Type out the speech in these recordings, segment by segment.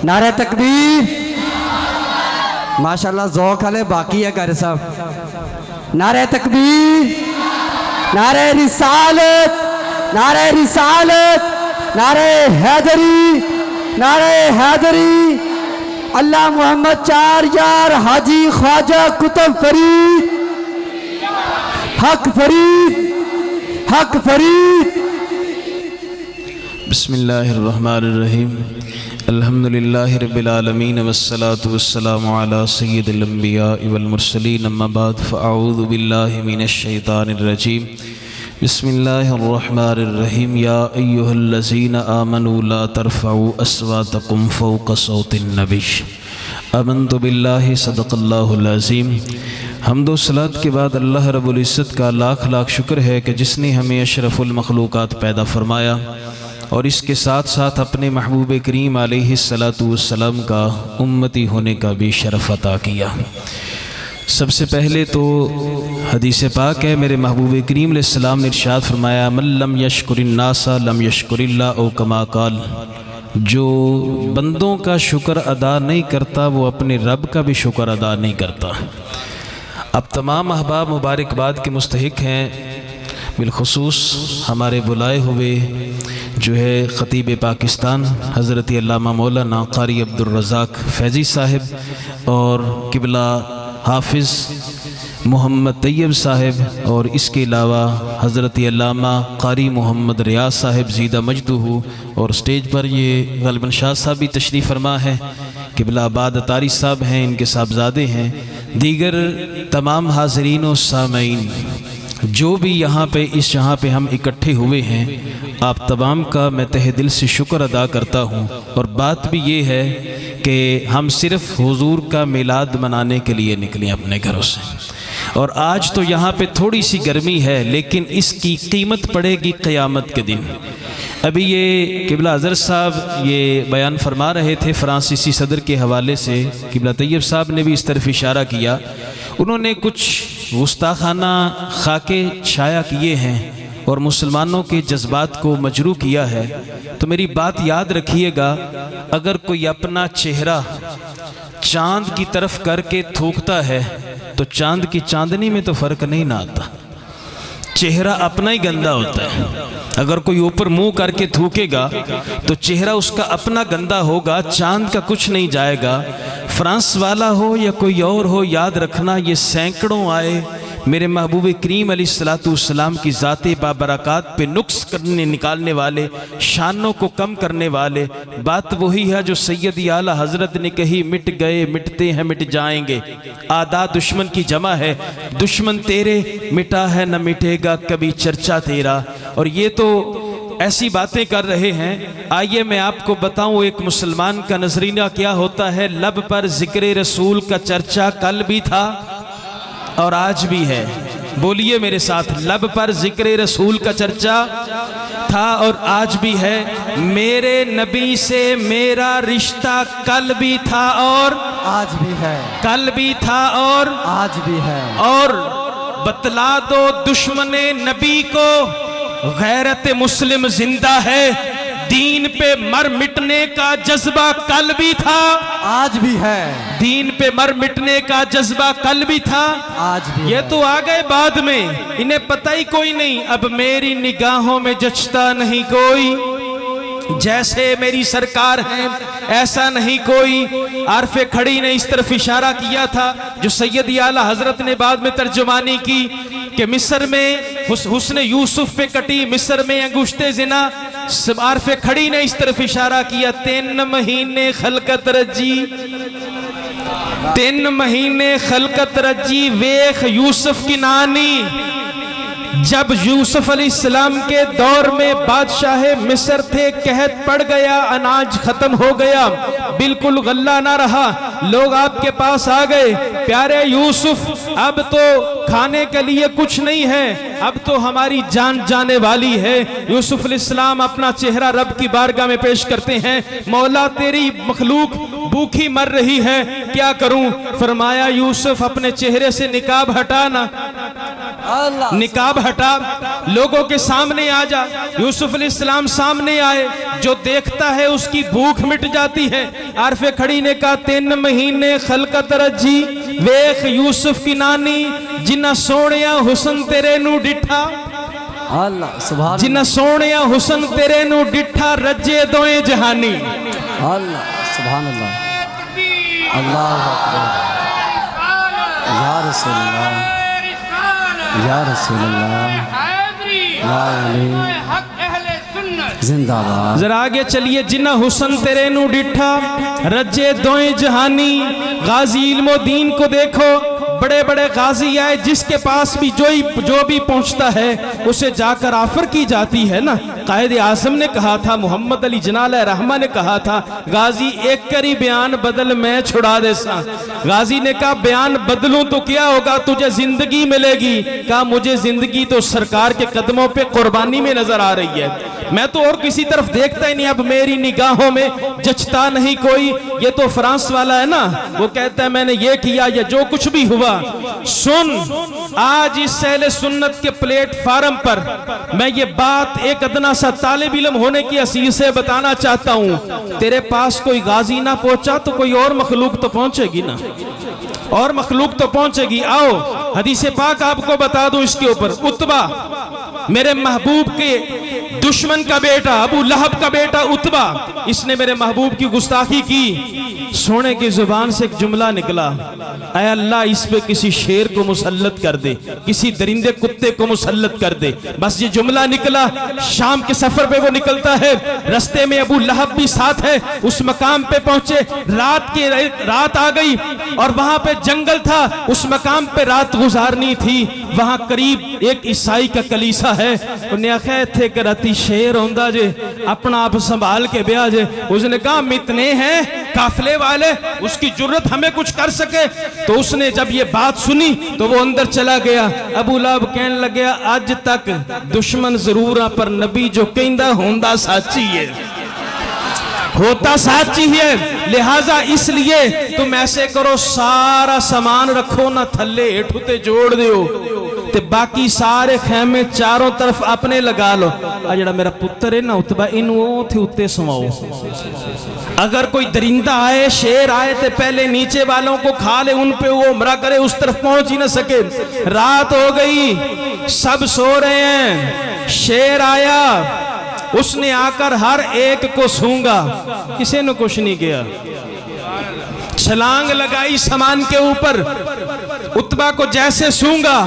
नारे तकबीर। माशाल्लाह ज़ौक़ हले बाकी है घर साहब। नारे तकबीर, नारे रिसालत, नारे रिसालत, नारे हैदरी, नारे हैदरी। अल्लाह मोहम्मद 4 यार हाजी ख्वाजा कुतुब फरीद, हक फरीद, हक फरीद। बिस्मिल्लाहिर्रहमानिर्रहीम। अल्हम्दुलिल्लाहि रब्बिल आलमीन वस्सलातु वस्सलामु अला सय्यिदिल अंबिया वल मुरसलीन अम्मा बाद फ़अऊज़ु बिल्लाहि मिनश शैतानिर रजीम। बिस्मिल्लाहिर्रहमानिर्रहीम। या अय्युहल्लज़ीना आमनू ला तरफ़ऊ अस्वातकुम फ़ौक़ सौतिन नबी। आमन्तु बिल्लाहि सदक़ल्लाहुल अज़ीम। हम्द व सलात के बाद अल्लाह रब्बुल इज़्ज़त का लाख लाख शुक्र है कि जिसने हमें अशरफुल मखलूक़ात पैदा फरमाया और इसके साथ साथ अपने महबूब करीम अलैहिस्सलातु वस्सलाम का उम्मती होने का भी शरफ़ अता किया। सबसे पहले तो हदीस पाक है, मेरे महबूब करीम अलैहिस्सलाम ने इरशाद फरमाया, मन लम यशकुरिन्नासा लम यशकुरिल्लाह औ कमा क़ाल। जो बंदों का शुक्र अदा नहीं करता वो अपने रब का भी शुक्र अदा नहीं करता। अब तमाम अहबाब मुबारकबाद के मुस्तहिक हैं, बिलखुसूस हमारे बुलाए हुए जो है ख़तीब पाकिस्तान हज़रत अल्लामा मौलाना क़ारी अब्दुर रज़ाक फैज़ी साहिब और किबला हाफिज़ मोहम्मद तैयब साहिब और इसके अलावा हज़रत अल्लामा क़ारी मोहम्मद रियाज साहिब ज़ीदा मजदूहू और स्टेज पर ये ग़ालिबन शाह साहब भी तशरीफ़ फरमा है, किबला आबाद अतारी साहब हैं, इनके साहबजादे हैं, दीगर तमाम हाज़रीन और सामईन जो भी यहाँ पे हम इकट्ठे हुए हैं, आप तमाम का मैं तहे दिल से शुक्र अदा करता हूँ। और बात भी ये है कि हम सिर्फ़ हुजूर का मिलाद मनाने के लिए निकले अपने घरों से, और आज तो यहाँ पे थोड़ी सी गर्मी है लेकिन इसकी कीमत पड़ेगी क़यामत के दिन। अभी ये किबला अज़हर साहब ये बयान फरमा रहे थे फ्रांसीसी सदर के हवाले से, किबला तैयब साहब ने भी इस तरफ इशारा किया। उन्होंने कुछ गुस्ताखाना खाके छाया किए हैं और मुसलमानों के जज्बात को मजरू किया है। तो मेरी बात याद रखिएगा, अगर कोई अपना चेहरा चांद की तरफ करके थूकता है तो चांद की चांदनी में तो फ़र्क नहीं ना आता, चेहरा अपना ही गंदा होता है। अगर कोई ऊपर मुंह करके थूकेगा तो चेहरा उसका अपना गंदा होगा, चांद का कुछ नहीं जाएगा। फ्रांस वाला हो या कोई और हो, याद रखना ये सैकड़ों आए मेरे महबूब करीम अलैहिस्सलाम की ज़ाते बाबरकात पे नुक्स करने निकालने वाले, शानों को कम करने वाले। बात वही है जो सैयद आला हज़रत ने कही, मिट गए मिटते हैं मिट जाएंगे। आदा दुश्मन की जमा है, दुश्मन तेरे मिटा है न मिटेगा कभी चर्चा तेरा। और ये तो ऐसी बातें कर रहे हैं। आइए मैं आपको बताऊं एक मुसलमान का नजरिया क्या होता है। लब पर जिक्र रसूल का चर्चा कल भी था और आज भी है। बोलिए मेरे साथ, लब पर जिक्र रसूल का चर्चा था और आज भी है। मेरे नबी से मेरा रिश्ता कल भी था और आज भी है, कल भी था और आज भी है। और बतला दो दुश्मने नबी को, गैरत मुस्लिम जिंदा है, दीन पे मर मिटने का जज्बा कल भी था आज भी है। दीन पे मर मिटने का जज्बा कल भी था आज भी ये है। तो आ गए बाद में, इन्हें पता ही कोई नहीं। अब मेरी निगाहों में जचता नहीं कोई, जैसे मेरी सरकार है ऐसा नहीं कोई। आरफे खड़ी ने इस तरफ इशारा किया था जो सैयद आला हजरत ने बाद में तर्जुमानी की कि मिस्र में हुस्न यूसुफ पे कटी, मिस्र में अंगुश्ते जिना। आरफे खड़ी ने इस तरफ इशारा किया, 3 महीने खलकत रजी, 3 महीने खलकत रजी, वेख यूसुफ की नानी। जब यूसुफ अलैहिस्सलाम के दौर में बादशाह मिस्र थे, कहत पड़ गया, अनाज खत्म हो गया, बिल्कुल गल्ला ना रहा, लोग आपके पास आ गए, प्यारे यूसुफ अब तो खाने के लिए कुछ नहीं है, अब तो हमारी जान जाने वाली है। यूसुफ अलैहिस्सलाम अपना चेहरा रब की बारगाह में पेश करते हैं, मौला तेरी मखलूक भूखी मर रही है, क्या करूं? फरमाया यूसुफ अपने चेहरे से निकाब हटाना, अल्लाह निकाब हटा, लोगों के सामने आ जा। यूसुफ अलैहिस्सलाम सामने आए, जो देखता है उसकी भूख मिट जाती है। आरफे खड़ी ने कहा 3 महीने खलकत रजी वेख यूसुफ की नानी, जिन्ना सोहणिया हुसन तेरे नू डिठा, अल्लाह सुभान जिन्ना सोहणिया हुसन तेरे नू डिठा, रजे दोए जहानी। अल्लाह सुभान अल्लाह अल्लाह अकबर या रसूल अल्लाह या रसूल अल्लाह या अली जिंदाबाद। जरा आगे चलिए। जिन्ना हुसन तेरे नू डिठा, रजे दोए जहानी। गाजी इल्मोदीन को देखो, बड़े बड़े गाजी आए, जिसके पास भी जो भी पहुंचता है उसे जाकर ऑफर की जाती है ना। कायदे आज़म ने कहा था, मोहम्मद अली जनाल रहमा ने कहा था, गाजी एक करी बयान बदल मैं छुड़ा दे सा। गाजी ने कहा बयान बदलूं तो क्या होगा, तुझे जिंदगी मिलेगी। कहा मुझे जिंदगी तो सरकार के कदमों पे कुर्बानी में नजर आ रही है, मैं तो और किसी तरफ देखता ही नहीं। अब मेरी निगाहों में जचता नहीं कोई। ये तो फ्रांस वाला है ना, वो कहता है मैंने ये किया या जो कुछ भी हुआ। सुन, आज इस सहले सुन्नत के प्लेटफार्म पर मैं ये बात एक अदना सा तालिब इल्म होने की हैसियत से बताना चाहता हूं। तेरे पास कोई गाजी ना पहुंचा तो कोई और मखलूक तो पहुंचेगी ना, और मखलूक तो पहुंचेगी। आओ हदीस पाक आपको बता दूं इसके ऊपर। उतबा, मेरे महबूब के दुश्मन का बेटा, अबू लहब का बेटा उतबा, इसने मेरे महबूब की गुस्ताखी की। सोने की जुबान से एक जुमला निकला, ऐ अल्लाह इस पे किसी शेर को मुसल्लत कर दे, किसी दरिंदे कुत्ते को मुसल्लत कर दे। बस ये जुमला निकला। शाम के सफर पे वो निकलता है, रास्ते में अबू लहब भी साथ है। उस मकाम पे पहुंचे, रात आ गई और वहां पे जंगल था, उस मकाम पे रात गुजारनी थी। वहां करीब एक ईसाई का कलीसा है, उन्हें आखे थे कि राती शेर होंदा जे, अपना आप संभाल के ब्याह जे। उसने कहा हम इतने हैं काफिले वाले, उसकी जुर्रत हमें कुछ कर सके। तो उसने जब ये बात सुनी तो वो अंदर चला गया। अबू लहब कहने लगे आज तक दुश्मन जरूर आ, पर नबी जो कहंदा होंदा साची है, होता साची है। लिहाजा इसलिए तुम ऐसे करो, सारा सामान रखो ना थल्ले हेठ उते जोड़ दियो, ते बाकी सारे खैमे चारों तरफ अपने लगा लो। आ जड़ा मेरा पुत्र है ना उतबा, इनू थे उत्ते समाओ। अगर कोई दरिंदा आए, शेर आए, तो पहले नीचे वालों को खा ले, उन पे वो हमला करे, उस तरफ पहुंच ही ना सके। रात हो गई, सब सो रहे हैं। शेर आया, उसने आकर हर एक को सूंघा, किसी ने कुछ नहीं किया। छलांग लगाई सामान के ऊपर, उतबा को जैसे सूंघा,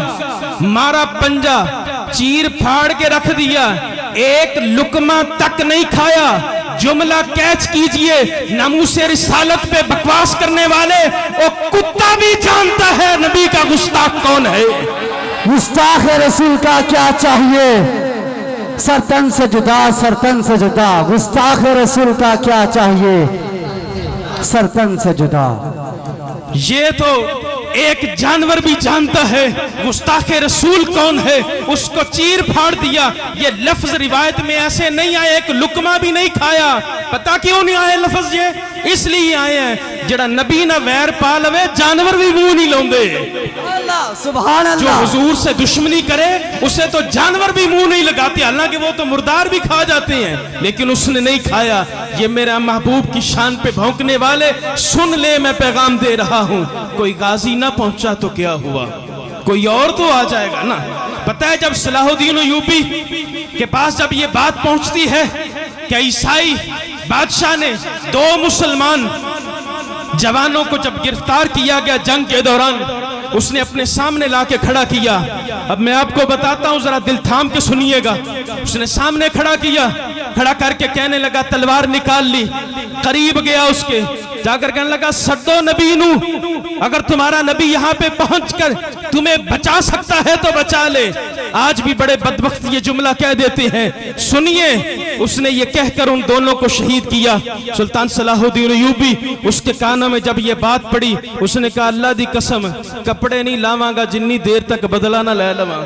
मारा पंजा, चीर फाड़ के रख दिया, एक लुकमा तक नहीं खाया। जुमला कैच कीजिए, नामूसे रिसालत पे बकवास करने वाले, वो कुत्ता भी जानता है नबी का गुस्ताख कौन है। गुस्ताख रसूल का क्या चाहिए, सरतन से जुदा, सरतन से जुदा। गुस्ताख रसूल का क्या चाहिए, सरतन से जुदा। ये तो एक जानवर भी जानता है गुस्ताखे रसूल कौन है, उसको चीर फाड़ दिया। ये लफ्ज रिवायत में ऐसे नहीं आए, एक लुकमा भी नहीं खाया। पता क्यों नहीं आए लफ्ज, ये इसलिए आए हैं जड़ा नबी ना वैर पा लवे, जानवर भी मुंह नहीं लाउंदे। अल्लाह सुभान जो अल्लाह। हुजूर से दुश्मनी करे उसे तो जानवर भी मुंह नहीं लगाते, हालांकि वो तो मुर्दार भी खा जाते हैं, लेकिन उसने नहीं खाया। ये मेरा महबूब की शान पे भौंकने वाले सुन ले, मैं पैगाम दे रहा हूं, कोई गाजी ना पहुंचा तो क्या हुआ, कोई और तो आ जाएगा ना। पता है जब सलाहुद्दीन अय्यूबी के पास जब ये बात पहुंचती है कि ईसाई बादशाह ने 2 मुसलमान जवानों को जब गिरफ्तार किया गया जंग के दौरान, उसने अपने सामने लाके खड़ा किया। अब मैं आपको बताता हूं, जरा दिल थाम के सुनिएगा। उसने सामने खड़ा किया, खड़ा करके कहने लगा, तलवार निकाल ली, करीब गया उसके, जाकर कहने लगा सद्दो नबी नू, अगर तुम्हारा नबी यहाँ पे पहुंचकर तुम्हें बचा सकता है तो बचा ले। आज भी बड़े बदबख्त ये जुमला कह देते हैं, सुनिए। उसने ये कहकर उन दोनों को शहीद किया। सुल्तान सलाहुद्दीन अय्यूबी, उसके कानों में जब ये बात पड़ी, उसने कहा अल्लाह दी कसम कपड़े नहीं लावांगा जिन्नी देर तक बदला ना ले लवां।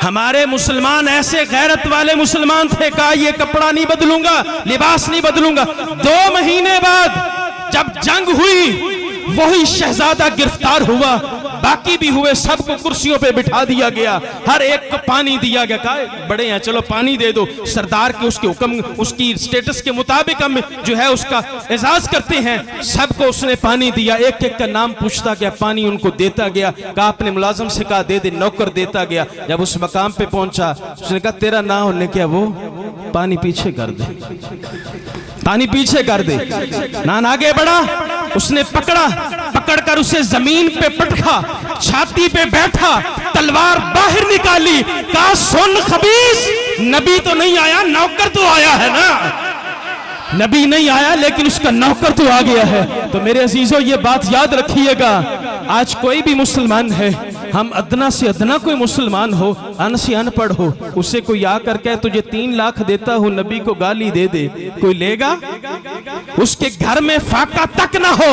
हमारे मुसलमान ऐसे गैरत वाले मुसलमान थे, कहा ये कपड़ा नहीं बदलूंगा, लिबास नहीं बदलूंगा। 2 महीने बाद जब जंग हुई, वही शहजादा गिरफ्तार हुआ। बाकी भी हुए, सबको कुर्सियों पे बिठा दिया गया, हर एक को पानी दिया गया। कहा बड़े हैं, चलो पानी दे दो। सरदार के उसके हुक्म, उसकी स्टेटस के मुताबिक हम जो है उसका एजाज करते हैं। सबको उसने पानी दिया, एक एक का नाम पूछता गया, पानी उनको देता गया। कहा अपने मुलाजिम से कहा दे दे, नौकर देता गया। जब उस मकाम पे पहुंचा, उसने कहा तेरा ना होने क्या, वो पानी पीछे कर दे, पानी पीछे कर दे। नान आगे बढ़ा, उसने पकड़ा, पकड़कर उसे जमीन पे पटका, छाती पे बैठा, तलवार बाहर निकाली। कहा सुन खबीस, नबी तो नहीं आया, नौकर तो आया है ना। नबी नहीं आया लेकिन उसका नौकर तो आ गया है। तो मेरे अजीजों, ये बात याद रखिएगा, आज कोई भी मुसलमान है, हम अदना से अदना कोई मुसलमान हो, अन से अनपढ़ हो, उससे कोई आकर कहे तुझे 3 लाख देता हूं, नबी को गाली दे दे, कोई लेगा? उसके घर में फाका तक ना हो,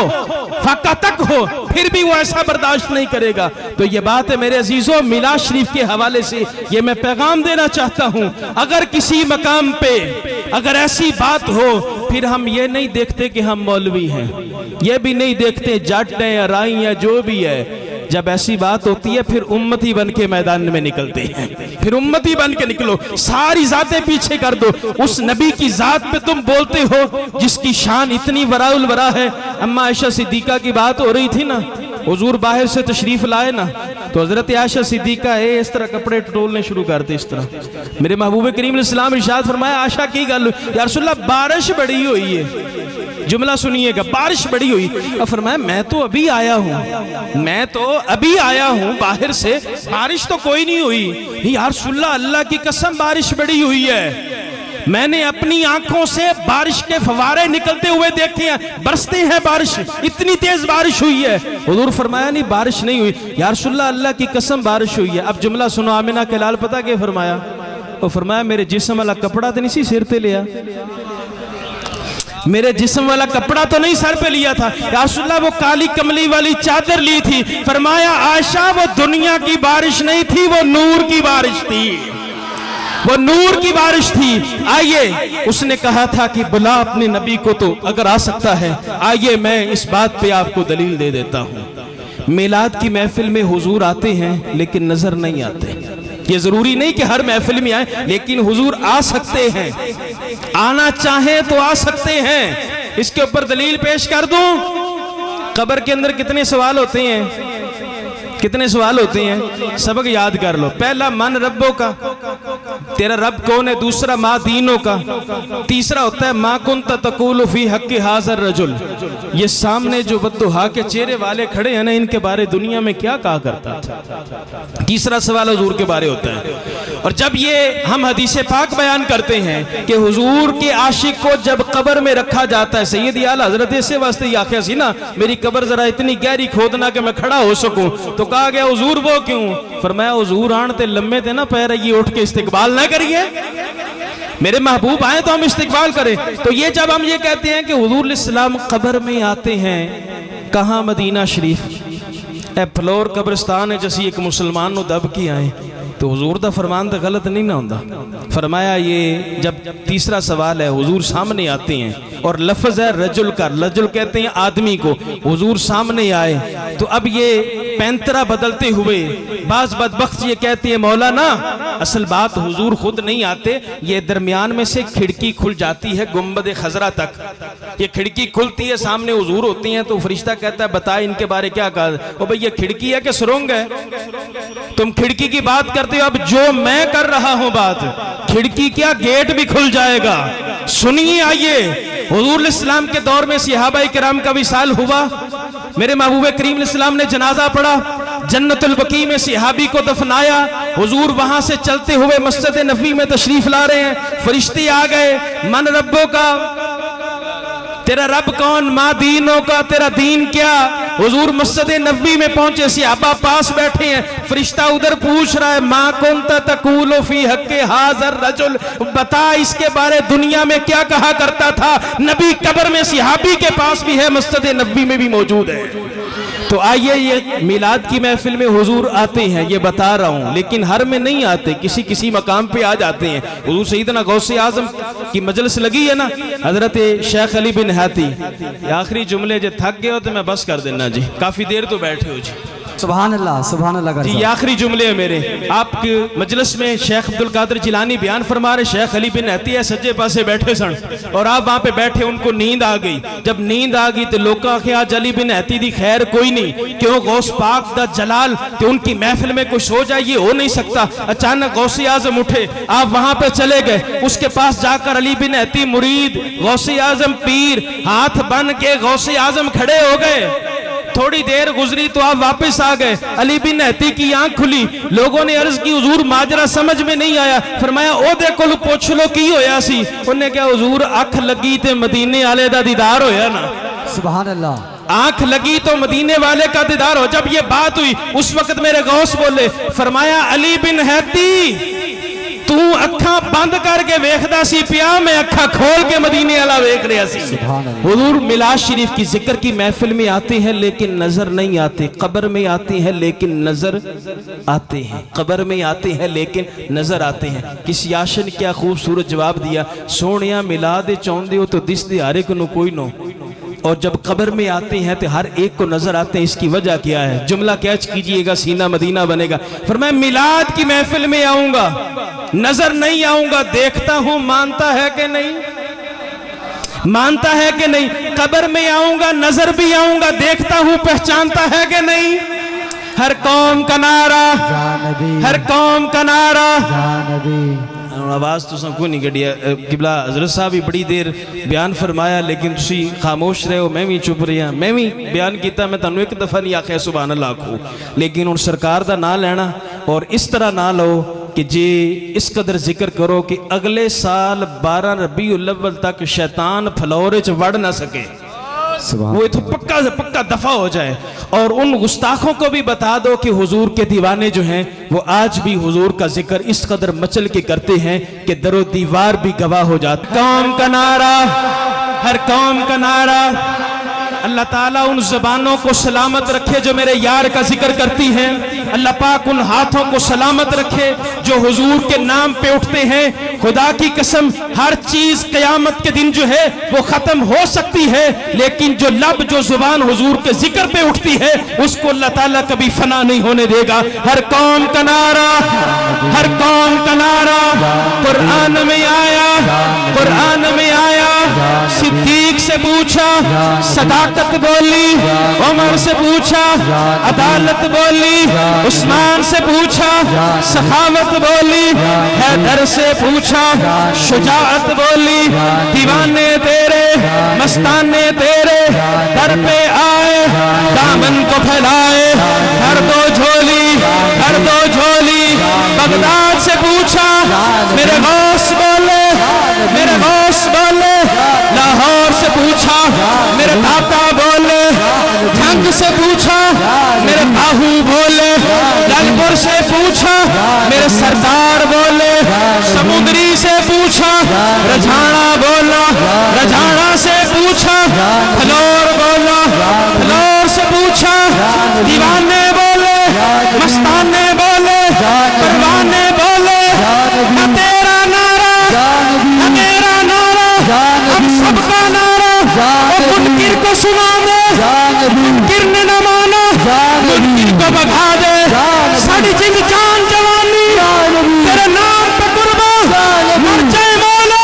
फाका तक हो, फिर भी वो ऐसा बर्दाश्त नहीं करेगा। तो ये बात है मेरे अजीजों, मिलाद शरीफ के हवाले से ये मैं पैगाम देना चाहता हूं। अगर किसी मकाम पे अगर ऐसी बात हो, फिर हम ये नहीं देखते कि हम मौलवी हैं, ये भी नहीं देखते जट हैं या राई या जो भी है। जब ऐसी बात होती है, फिर उम्मती बन के मैदान में निकलते हैं, फिर उम्मती बन के निकलो, सारी जातें पीछे कर दो। उस नबी की जात पे तुम बोलते हो जिसकी शान इतनी वराउल वरा है। अम्मा आयशा सिद्दीका की बात हो रही थी ना, हुजूर बाहर से तशरीफ लाए ना, तो हजरत आयशा सिद्दीका इस तरह कपड़े टटोलने शुरू करते, इस तरह। मेरे महबूब करीम इस्लाम इरशाद फरमाया, आशा की गल या रसूलल्लाह, बारिश बड़ी हुई है। जुमला सुनिएगा, बारिश बड़ी हुई। अब फरमाया मैं तो अभी आया हूँ, मैं तो अभी आया हूँ बाहर से, बारिश तो कोई नहीं हुई। यार रसूलल्लाह, अल्लाह की कसम बारिश बड़ी हुई है, मैंने अपनी आंखों से बारिश के फवारे निकलते हुए देखे हैं, बरसते हैं बारिश, इतनी तेज बारिश हुई है। हुजूर फरमाया नहीं बारिश नहीं हुई। यार रसूलल्लाह, अल्लाह की कसम बारिश हुई है। अब जुमला सुनो, आमिना के लाल पता क्या फरमाया? वो फरमाया मेरे जिस्म वाला कपड़ा तो नहीं सी सिर पे लिया, मेरे जिस्म वाला कपड़ा तो नहीं सर पे लिया था। या रसूलल्लाह, वो काली कमली वाली चादर ली थी। फरमाया आयशा, वो दुनिया की बारिश नहीं थी, वो नूर की बारिश थी, वो नूर की बारिश थी। आइए, उसने कहा था कि बुला अपने नबी को, तो अगर आ सकता है आइए मैं इस बात पे आपको दलील दे देता हूँ। मिलाद की महफिल में हुजूर आते हैं लेकिन नजर नहीं आते। ये जरूरी नहीं कि हर महफिल में आए, लेकिन हुजूर आ सकते हैं, आना चाहे तो आ सकते हैं। इसके ऊपर दलील पेश कर दूं। कब्र के अंदर कितने सवाल होते हैं, कितने सवाल होते हैं? सबक याद कर लो। पहला, मन रब्बों का, तेरा रब कौन है? दूसरा, माँ दीनों का। तीसरा होता है माँ कुंत तकूल फी हक हाजर रजुल, ये सामने जो बद्दुहा के चेहरे वाले खड़े हैं ना, इनके बारे दुनिया में क्या कहा करता था। तीसरा सवाल हुजूर के बारे होता है। और जब ये हम हदीस पाक बयान करते हैं कि हुजूर के आशिक को जब कब्र में रखा जाता है, सैयद आला हजरत इसे वास्ते आखिया सी ना, मेरी कब्र जरा इतनी गहरी खोदना कि मैं खड़ा हो सकूं। तो कहा गया हुजूर वो क्यों? फरमाया हुजूर आन ते लम्बे थे ना पैर, ये उठ के इस्तिकबाल ना करिए, मेरे महबूब आए तो हम इस्तिकबाल करें। तो ये जब हम ये कहते हैं कि हुजूर इस्लाम कब्र में आते हैं, कहाँ? मदीना शरीफ। ए फ्लोर कब्रिस्तान है जैसी एक मुसलमान नो दब के आए, तो हुजूर दा फरमान तो गलत नहीं ना होता। फरमाया ये जब तीसरा सवाल है, हुजूर सामने आते हैं और लफ्ज है रजुल का, रजुल कहते हैं आदमी को, हुजूर सामने आए तो अब ये पैंतरा बदलते हुए बाज बदबख्त ये कहते हैं मौलाना, असल बात हुजूर खुद नहीं आते, ये दरमियान में से खिड़की खुल जाती है गुंबद खजरा तक, ये खिड़की खुलती है, सामने हुजूर होती हैं, तो फरिश्ता कहता है बता इनके बारे क्या कहा। ओ भाई ये खिड़की है कि सुरंग है? तुम खिड़की की बात करते हो, अब जो मैं कर रहा हूं बात, खिड़की क्या गेट भी खुल जाएगा। सुनिए, आइए, हुजूर इस्लाम के दौर में सहाबाए किराम का विसाल हुआ, मेरे महबूब करीम इस्लाम ने जनाजा पढ़ा, जन्नतुल बकी में सहाबी को दफनाया, हुजूर वहां से चलते हुए मस्जिद नबी में तशरीफ ला रहे हैं, फरिश्ते आ गए, मन रब्बों का, तेरा रब कौन? माँ दीनों का, तेरा दीन क्या? हुजूर मस्जिद नबी में पहुंचे, सहाबा पास बैठे हैं, फरिश्ता उधर पूछ रहा है माँ कुंत तकूलु फी हक्के हाज़र रजुल, बता इसके बारे दुनिया में क्या कहा करता था। नबी कब्र में सहाबी के पास भी है, मस्जिद नबी में भी मौजूद है। तो आइए, ये मिलाद की महफिल में हुजूर आते हैं, ये बता रहा हूँ, लेकिन हर में नहीं आते, किसी किसी मकाम पे आ जाते हैं। हुजूर सैयदना गौसे आजम की मजलिस लगी है ना, हजरत शेख अली बिन हाती, आखिरी जुमले जो थक गए हो तो मैं बस कर देना जी, काफी देर तो बैठे हो जी। सुभान अल्लाह जी, ये आखिरी जुमले हैं मेरे। आपके मजलिस में शेख अब्दुल कादिर जिलानी बयान फरमा रहे, शेख अली बिन हती है सज्जे पासे बैठे सन और आप वहां पे बैठे, उनको नींद आ गई। जब नींद आ गई तो लोग आखे आज अली बिन हती दी खैर कोई नहीं, क्यों गौस पाक दा जलाल तो उनकी महफिल में कुछ हो जाए, ये हो नहीं सकता। अचानक गौसे आजम उठे, आप वहां पे चले गए, उसके पास जाकर अली बिन हती मुरीद, गौसे आजम पीर, हाथ बन के गौसे आजम खड़े हो गए। थोड़ी देर गुजरी तो आप वापस आ गए। अली बिन हती की आंख खुली, लोगों ने अर्ज की हुजूर माजरा समझ में नहीं आया। फरमाया ओदे कोल पुछ लो की होया सी। उन्हें क्या हुजूर अख लगी ते मदीने वाले दा दीदार होया ना। सुभान अल्लाह। आंख लगी तो मदीने वाले का दीदार हो। जब ये बात हुई उस वक्त मेरे गौस बोले, फरमाया अली बिन हती तू अखा बंद करके वेखदा सी पिया, मैं अखा खोल के मदीने वाला वेख रहा सी। हुजूर मिलाद शरीफ की जिक्र की महफिल में आते हैं लेकिन नजर नहीं आते, कब्र में आते हैं लेकिन नजर आते हैं, कब्र में आते हैं लेकिन नजर आते हैं। किसी आशिक ने क्या खूबसूरत जवाब दिया, सोनिया मिलाद चाहते हो तो दिस दे हर एक को कोई नो, और जब कब्र में आते हैं तो हर एक को नजर आते हैं। इसकी वजह क्या है? जुमला कैच कीजिएगा, सीना मदीना बनेगा। फिर मैं मिलाद की महफिल में आऊंगा, नजर नहीं आऊंगा, देखता हूं मानता है कि नहीं, मानता है कि नहीं। कब्र में आऊंगा, नजर भी आऊंगा, देखता हूं पहचानता है कि नहीं। हर कौम का नारा, हर कौम का नारा। आवाज़ तो सबको नहीं कढ़ी। किबला हजरत साहब भी बड़ी देर बयान फरमाया लेकिन तुसी खामोश रहे हो, मैं भी चुप रहा। मैं भी बयान किया, मैं तुहानू एक दफ़ा नहीं आख्या सुभान अल्लाह आखो, लेकिन हुण सरकार दा नाम लेना और इस तरह ना लो कि जे इस कदर जिक्र करो कि अगले साल 12 रबीउल अव्वल तक शैतान फलौरे च वड़ ना सके, वो इतो पक्का से पक्का दफा हो जाए। और उन गुस्ताखों को भी बता दो कि हुजूर के दीवाने जो हैं वो आज भी हुजूर का जिक्र इस कदर मचल के करते हैं कि दरो दीवार भी गवाह हो जाता। कौम का नारा, हर कौम का नारा। अल्लाह ताला उन ज़बानों को सलामत रखे जो मेरे यार का जिक्र करती हैं। अल्लाह पाक उन हाथों को सलामत रखे जो हुजूर के नाम पे उठते हैं। खुदा की कसम, हर चीज क़यामत के दिन जो है वो खत्म हो सकती है, लेकिन जो लब, जो जुबान हुजूर के जिक्र पे उठती है उसको अल्लाह ताला कभी फना नहीं होने देगा। हर कौम का नारा, हर कौम का नारा। कुरान में आया, कुरान में आया। सिद्दीक से पूछा, सदाकत बोली। उमर से पूछा, अदालत बोली। उस्मान से पूछा, सखावत बोली। हैदर से पूछा, शुजाअत बोली। दीवाने तेरे, मस्ताने तेरे दर पे आए, दामन को फैलाए, हर दो झोली, हर दो झोली। बगदाद से पूछा, मेरे गौस बोले, मेरे गौस बोले। लाहौर से पूछा, मेरे दाता बोले। जंग से पूछा, मेरे बाहू बोले। लालपुर से पूछा, मेरे सरदार बोले। समुद्री से पूछा, रझाना बोला। रझाना से पूछा, फलोर बोला। फलोर से पूछा, दीवाने बोले, मस्ताने बोले, परवाने बोले। तेरा नारा, तेरा नारा, हम सबका नारा। मुनकिर को सुना दे, मुनकिर ने न माना, मुनकिर को भगा दे। साड़ी जिंद जान जवानी तेरे नाम पे कुर्बान। मर जाए मौला,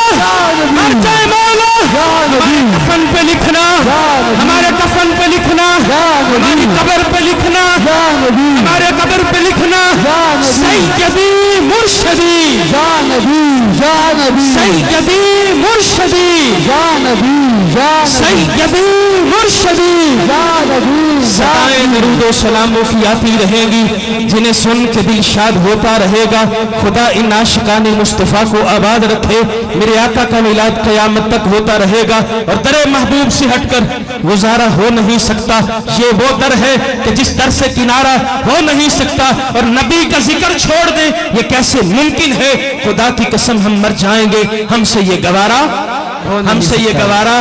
मर जाए मौला। हमारे कफन पे लिखना, हमारे कफन पे लिखना, हमारी कब्र पे लिखना, हमारे कब्र पे लिखना। सैयदी मुर्शदी, सैयदी मुर्शदी, सैयदी मुर्शदी। सदाएं दरूद व सलामों की आती रहेंगी, जिन्हें सुन के दिल शाद होता रहेगा। खुदा इन आशिकाने मुस्तफ़ा को आबाद रखे। मेरे आका का मिलाद क़यामत तक होता रहेगा और दरे महबूब से हटकर गुजारा हो नहीं सकता। ये वो दर है कि जिस दर से किनारा हो नहीं सकता, और नबी का जिक्र छोड़ दे ये कैसे मुमकिन है। खुदा की कसम, हम मर जाएंगे, हमसे ये गवारा, हमसे ये गवारा।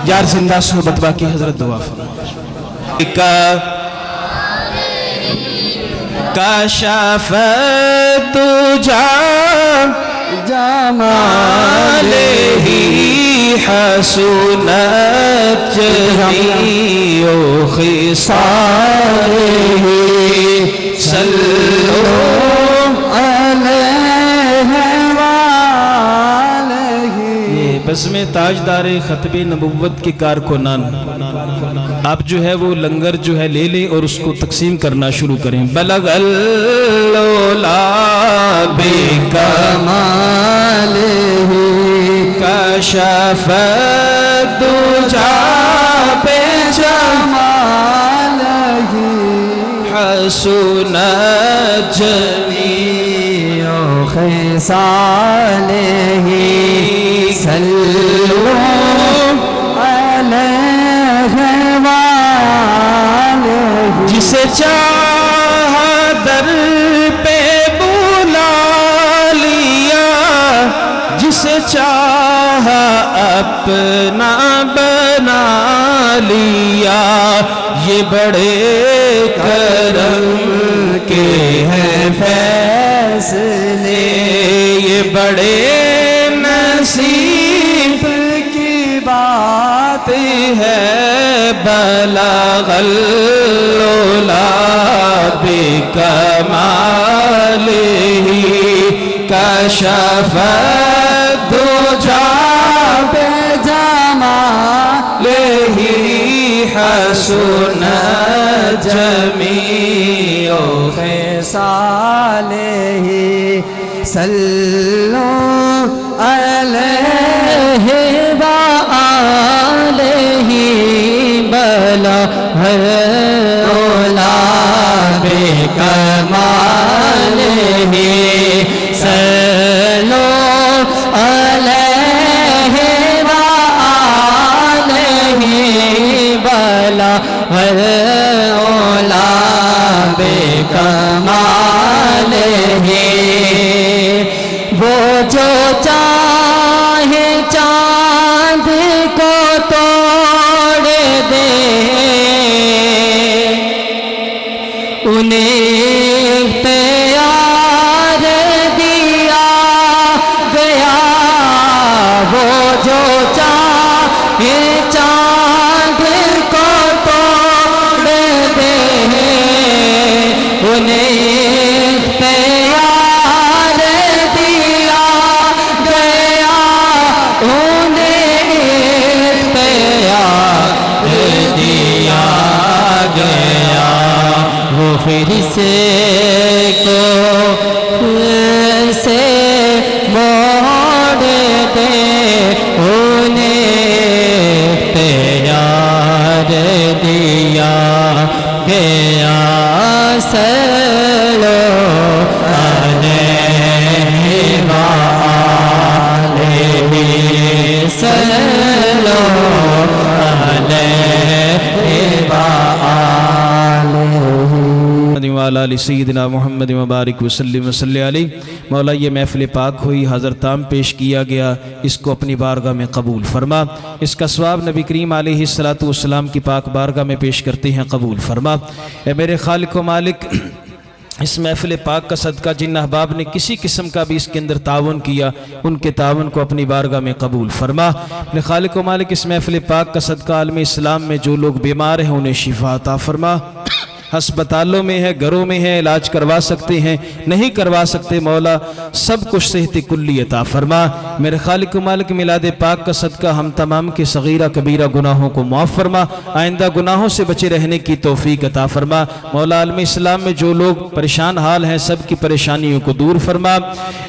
यार जिंदा सोहबत बाकी, हजरत दुआ फरमा। कशफ तुझा जमालिही हसनत जमीओ खिसालिही सल्लो ये बस में ताजदार खतबे नबुव्वत के कारकुनान आप जो है वो लंगर जो है ले लें और उसको तकसीम करना शुरू करें। बलगल लोला बेकमालिही कशफ दुजा पे जमालिही हसनत जमीओ खिसालिही सल्लु अलैहि वालिही। जिसे चाहा दर पे बुला लिया, जिसे चाहा अपना बना लिया, ये बड़े करम के हैं फैसले, ये बड़े नसीब की बात है। बलगल लोला बेकमालिही कशफ दुजा बेजमालिही हसनत जमीओ खिसालिही सल्लु अलैहि वालिही बलगल बेकमालिही सल्लु अलैहि वालिही बलगल बेकमालिही। वो जो चाहे चांद को तोड़ दे, उन्हें इख्तियार दिया गया। वो जो चाहे चांद को तोड़ दे, उन्हें इख्तियार दिया गया, उन्हें इख्तियार दिया गया। वो फिर से को फिर से मोड़ दे, उन्हें इख्तियार दिया गया। सल्लो अलैहि वालिही सल्लो अलैहि वालिही वाला सय्यिदना मुहम्मद मुबारक वसल्लम वसल्लि अलैहि। मौला ये महफ़िल पाक हुई, हज़रताम पेश किया गया, इसको अपनी बारगाह में कबूल फरमा। इसका सवाब नबी करीम अलैहिस्सलातु वस्सलाम की पाक बारगाह में पेश करते हैं, कबूल फरमा। ए मेरे खालिक व मालिक, इस महफ़िल पाक का सदका जिन अहबाब ने किसी किस्म का भी इसके अंदर तावन किया, उनके तावन को अपनी बारगाह में कबूल फरमा। मेरे खालिक व मालिक, इस महफ़िल पाक का सदका आलम इस्लाम में जो लोग बीमार हैं उन्हें शिफा अता फरमा। अस्पतालों में है, घरों में है, इलाज करवा सकते हैं, नहीं करवा सकते, मौला सब कुछ सेहत कुल्ली अता फरमा। मेरे खालिक मालिक, मिलाद पाक का सदका हम तमाम के सगीरा कबीरा गुनाहों को माफ़ फरमा, आइंदा गुनाहों से बचे रहने की तौफीक अता फरमा। मौला आलम इस्लाम में जो लोग परेशान हाल हैं, सब की परेशानियों को दूर फरमा।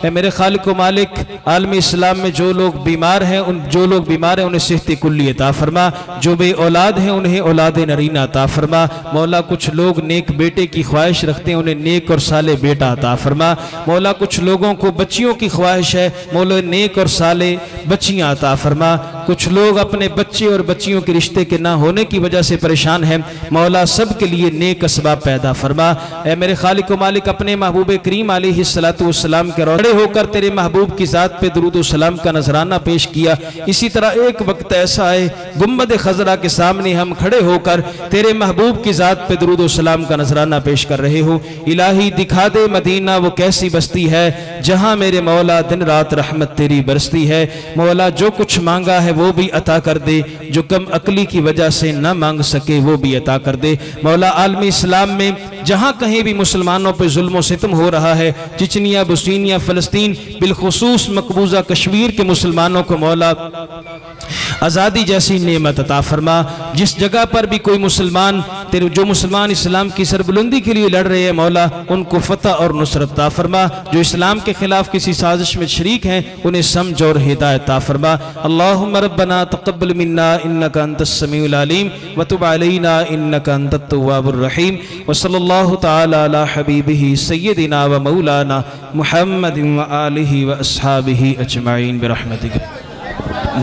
मेरे खालिक मालिक, आलम इस्लाम में जो लोग बीमार हैं, उन्हें सेहत कुल्ली अता फरमा। जो बे औलाद हैं उन्हें औलाद नरीना अता फरमा। मौला कुछ लोग नेक बेटे की ख्वाहिश रखते हैं, उन्हें नेक और साले बेटा अता फरमा। मौला कुछ लोगों को बच्चियों की ख्वाहिश है, मौला नेक और साले बच्चियां अता फरमा। कुछ लोग अपने बच्चे और बच्चियों के रिश्ते के ना होने की वजह से परेशान हैं, मौला सब के लिए नेक असबाब पैदा फरमा। ऐ मेरे खालिक व मालिक, अपने महबूब करीम अलैहिस्सलातु वस्सलाम के खड़े होकर तेरे महबूब की ज़ात पे दुरूद व सलाम का नजराना पेश किया। इसी तरह एक वक्त ऐसा है, गुंबद खजरा के सामने हम खड़े होकर तेरे महबूब की ज़ात पे दुरूद व सलाम का नजराना पेश कर रहे हो। इलाही दिखा दे मदीना वो कैसी बस्ती है जहां मेरे मौला दिन रात रहमत तेरी बरसती है। मौला जो कुछ मांगा है वो भी अता कर दे, जो कम अकली की वजह से न मांग सके वो भी अता कर दे। मौला आलमी इस्लाम में जहां कहीं भी मुसलमानों पर जुल्म और सितम हो रहा है, चिचनिया, बुस्तीनिया, फलस्तीन, बिलखुसूस मकबूजा कश्मीर के मुसलमानों को मौला आज़ादी जैसी नेमत अता फरमा। जिस जगह पर भी कोई मुसलमान तेरे जो मुसलमान इस्लाम की सरबुलंदी के लिए लड़ रहे हैं मौला उनको फतह और नुसरत अता फरमा। जो इस्लाम के खिलाफ किसी साजिश में शरीक हैं उन्हें समझ और हिदायत अता फरमा। अल्लाहुम्मा रब्बना तक़ब्बल मिन्ना इन्नका अंतस समीउल अलीम व तुब अलैना इन्नका अंतत तव्वाबुर रहीम व सल्लल्लाहु तआला अला हबीबिही सय्यदिना व मौलाना मुहम्मदिन व आलिहि व अस्हाबिही अजमाइन बिरहमतिक।